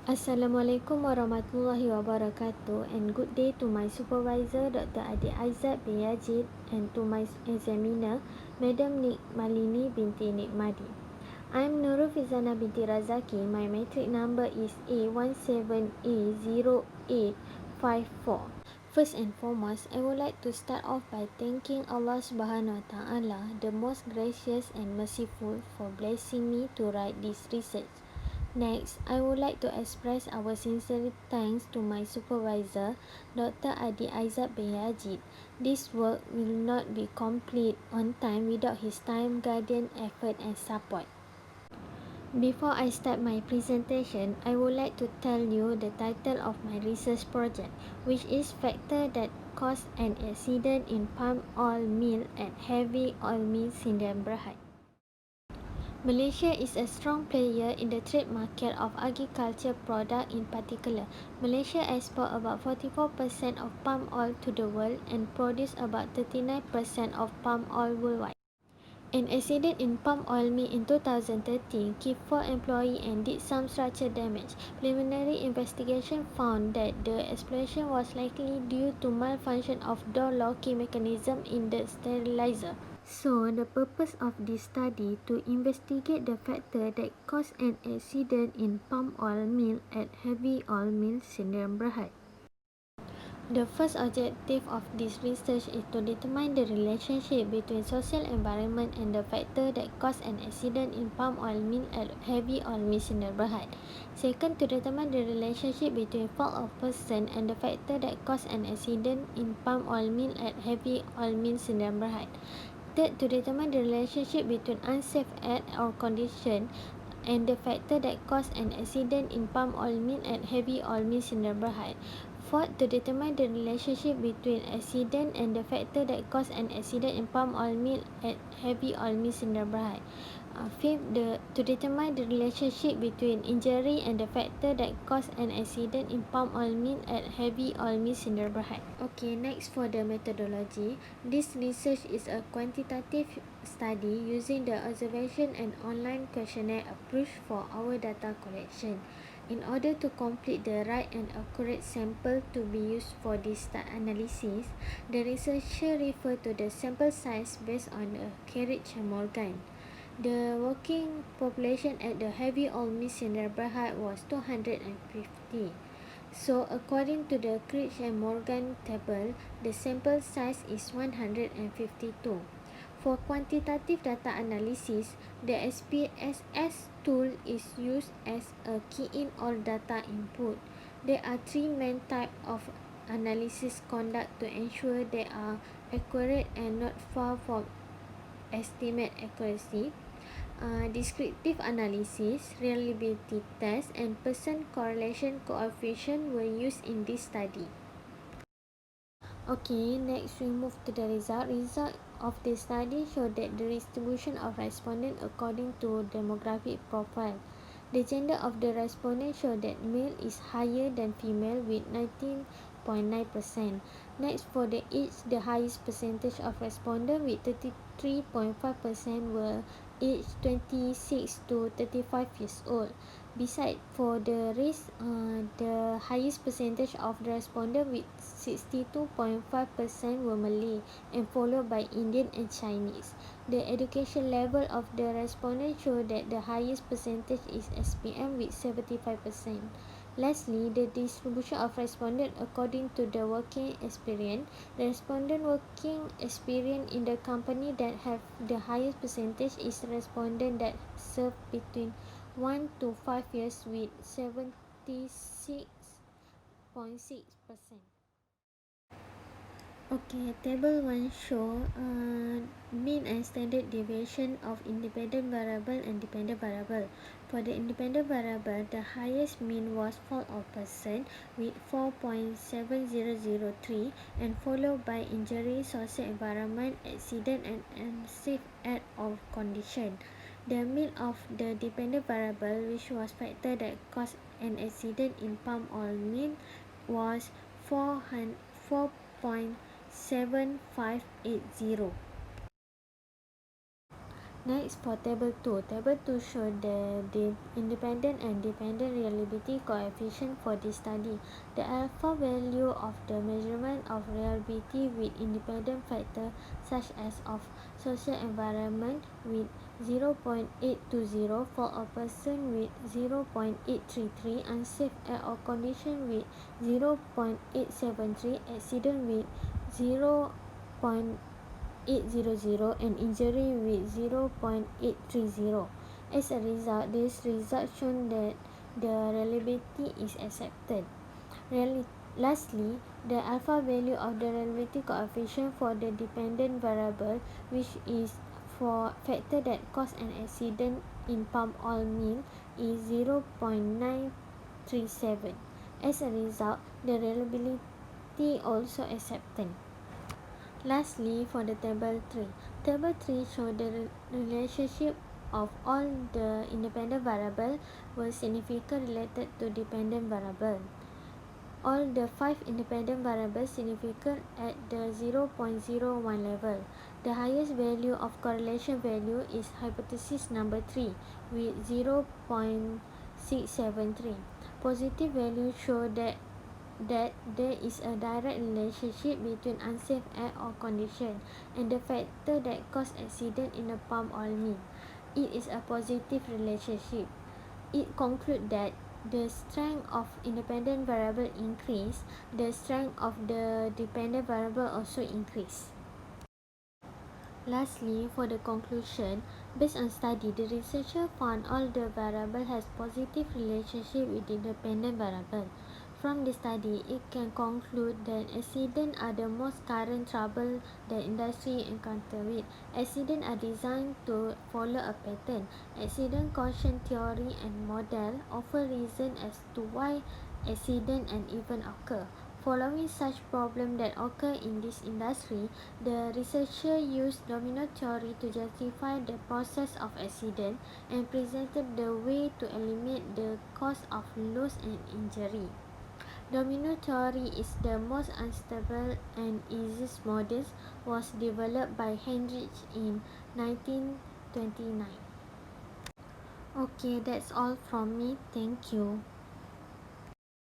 Assalamualaikum warahmatullahi wabarakatuh, and good day to my supervisor Dr. Aizat bin Yajid, and to my examiner Madam Malini binti Mahdi. I am Nurul Firzanah binti Razaki. My matric number is A17A0854. First and foremost, I would like to start off by thanking Allah Subhanahu Wa Taala, the most gracious and merciful, for blessing me to write this research. Next, I would like to express our sincere thanks to my supervisor, Dr. Aizat bin Yajid. This work will not be complete on time without his time, guidance, effort, and support. Before I start my presentation, I would like to tell you the title of my research project, which is Factor that Cause an Accident in Palm Oil Mill at Heavy Oil Mill Sindian. Malaysia is a strong player in the trade market of agriculture products in particular. Malaysia exports about 44% of palm oil to the world and produces about 39% of palm oil worldwide. An accident in palm oil mill in 2013 killed 4 employees and did some structural damage. Preliminary investigation found that the explosion was likely due to malfunction of door locking mechanism in the sterilizer. So, the purpose of this study to investigate the factor that caused an accident in palm oil mill at Heavy Oil Mill Sdn. The first objective of this research is to determine the relationship between social environment and the factor that caused an accident in palm oil mill at Heavy Oil Mill Sdn. Second, to determine the relationship between fault of person and the factor that caused an accident in palm oil mill at Heavy Oil Mill Sdn. Third, to determine the relationship between unsafe act or condition and the factor that caused an accident in palm oil mill at Heavy Oil Mill Sdn. Fourth, to determine the relationship between accident and the factor that caused an accident in palm oil mill at Heavy Oil Mill Sdn. Fifth, to determine the relationship between injury and the factor that caused an accident in palm oil mill at Heavy Oil Mill Sdn. Okay, next for the methodology. This research is a quantitative study using the observation and online questionnaire approach for our data collection. In order to complete the right and accurate sample to be used for this analysis, the researcher referred to the sample size based on a Kerridge-Morgan. The working population at the Heavy Oil Mill Sdn. Was 250. So, according to the Kerridge-Morgan table, the sample size is 152. For quantitative data analysis, the SPSS tool is used as a key-in or data input. There are three main types of analysis conduct to ensure they are accurate and not far from estimate accuracy. Descriptive analysis, reliability test, and person correlation coefficient were used in this study. Okay, next we move to the result. Result of the study showed that the distribution of respondents according to demographic profile. The gender of the respondent showed that male is higher than female with 19.9%. Next, for the age, the highest percentage of respondents with 33.5% were aged 26 to 35 years old. Besides, for the race, the highest percentage of the respondents with 62.5% were Malay and followed by Indian and Chinese. The education level of the respondents showed that the highest percentage is SPM with 75%. Lastly, the distribution of respondents according to the working experience. The respondent working experience in the company that have the highest percentage is the respondent that served between 1 to 5 years with 76.6%. Okay, table 1 show mean and standard deviation of independent variable and dependent variable. For the independent variable, the highest mean was fault of person with 4.7003 and followed by injury, social environment, accident, and unsafe act or condition. The mean of the dependent variable, which was factor that caused an accident in palm oil mill, was 4.7580. Next, for table 2. Table 2 shows the independent and dependent reliability coefficient for this study. The alpha value of the measurement of reliability with independent factors such as of social environment with 0.820 for a person with 0.833, unsafe air or condition with 0.873, accident with 0.800 and injury with 0.830. As a result, this result shown that the reliability is accepted. Lastly, the alpha value of the reliability coefficient for the dependent variable, which is for factor that cause an accident in palm oil mill, is 0.937. As a result, the reliability also accepted. Lastly, for the table 3. Table 3 shows the relationship of all the independent variables were significantly related to dependent variable. All the 5 independent variables significant at the 0.01 level. The highest value of correlation value is hypothesis number 3 with 0.673. Positive values show that there is a direct relationship between unsafe air or condition and the factor that cause accident in a palm oil mill. It is a positive relationship. It concludes that the strength of independent variable increase, the strength of the dependent variable also increase. Lastly, for the conclusion, based on study, the researcher found all the variable has positive relationship with independent variable. From the study, it can conclude that accidents are the most current trouble the industry encounter with. Accidents are designed to follow a pattern. Accident caution theory and model offer reason as to why accident and event occur. Following such problems that occur in this industry, the researcher used domino theory to justify the process of accident and presented the way to eliminate the cause of loss and injury. Domino theory is the most unstable and easiest model, was developed by Heinrich in 1929. Okay, that's all from me. Thank you.